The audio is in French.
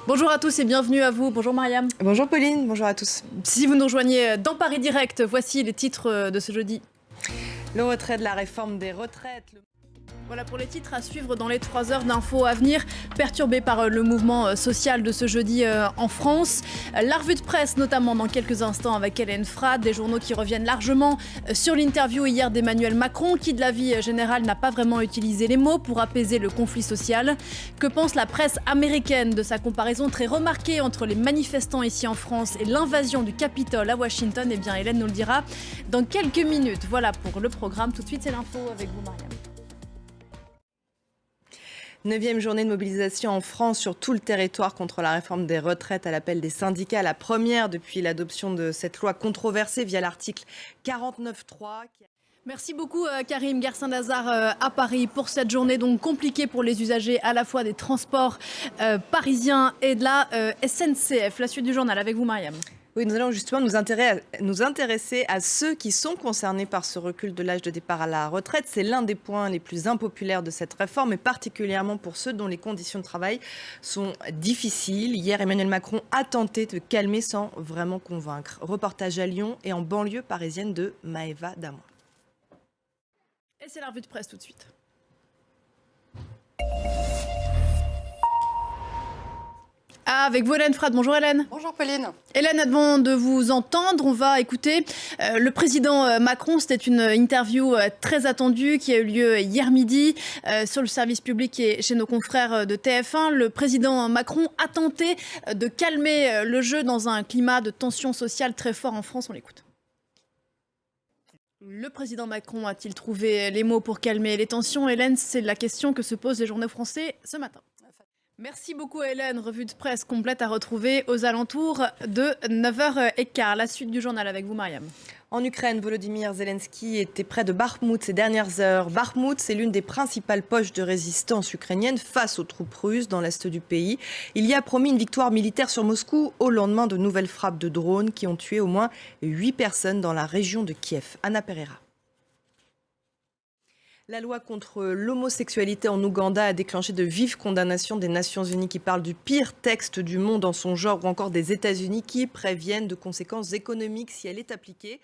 Bonjour à tous et bienvenue à vous. Bonjour Mariam. Bonjour Pauline, bonjour à tous. Si vous nous rejoignez dans Paris Direct, voici les titres de ce jeudi. Le retrait de la réforme des retraites. Voilà pour les titres à suivre dans les 3 heures d'infos à venir, perturbés par le mouvement social de ce jeudi en France. La revue de presse notamment dans quelques instants avec Hélène Frade, des journaux qui reviennent largement sur l'interview hier d'Emmanuel Macron qui de la vie générale n'a pas vraiment utilisé les mots pour apaiser le conflit social. Que pense la presse américaine de sa comparaison très remarquée entre les manifestants ici en France et l'invasion du Capitole à Washington? Eh bien Hélène nous le dira dans quelques minutes. Voilà pour le programme, tout de suite c'est l'info avec vous Mariam. 9e journée de mobilisation en France sur tout le territoire contre la réforme des retraites à l'appel des syndicats. La première depuis l'adoption de cette loi controversée via l'article 49.3. Merci beaucoup Karim Garcin-Lazare à Paris pour cette journée donc compliquée pour les usagers à la fois des transports parisiens et de la SNCF. La suite du journal avec vous Mariam. Oui, nous allons justement nous intéresser à ceux qui sont concernés par ce recul de l'âge de départ à la retraite. C'est l'un des points les plus impopulaires de cette réforme, et particulièrement pour ceux dont les conditions de travail sont difficiles. Hier, Emmanuel Macron a tenté de calmer sans vraiment convaincre. Reportage à Lyon et en banlieue parisienne de Maëva Damoin. Et c'est la revue de presse tout de suite. Avec vous Hélène Frade. Bonjour Hélène. Bonjour Pauline. Hélène, avant de vous entendre, on va écouter le président Macron. C'était une interview très attendue qui a eu lieu hier midi sur le service public et chez nos confrères de TF1. Le président Macron a tenté de calmer le jeu dans un climat de tension sociale très fort en France. On l'écoute. Le président Macron a-t-il trouvé les mots pour calmer les tensions? Hélène, c'est la question que se posent les journaux français ce matin. Merci beaucoup Hélène, revue de presse complète à retrouver aux alentours de 9h15. La suite du journal avec vous Mariam. En Ukraine, Volodymyr Zelensky était près de Bakhmout ces dernières heures. Bakhmout, c'est l'une des principales poches de résistance ukrainienne face aux troupes russes dans l'est du pays. Il y a promis une victoire militaire sur Moscou au lendemain de nouvelles frappes de drones qui ont tué au moins 8 personnes dans la région de Kiev. Anna Pereira. La loi contre l'homosexualité en Ouganda a déclenché de vives condamnations des Nations Unies qui parlent du pire texte du monde en son genre, ou encore des États-Unis qui préviennent de conséquences économiques si elle est appliquée.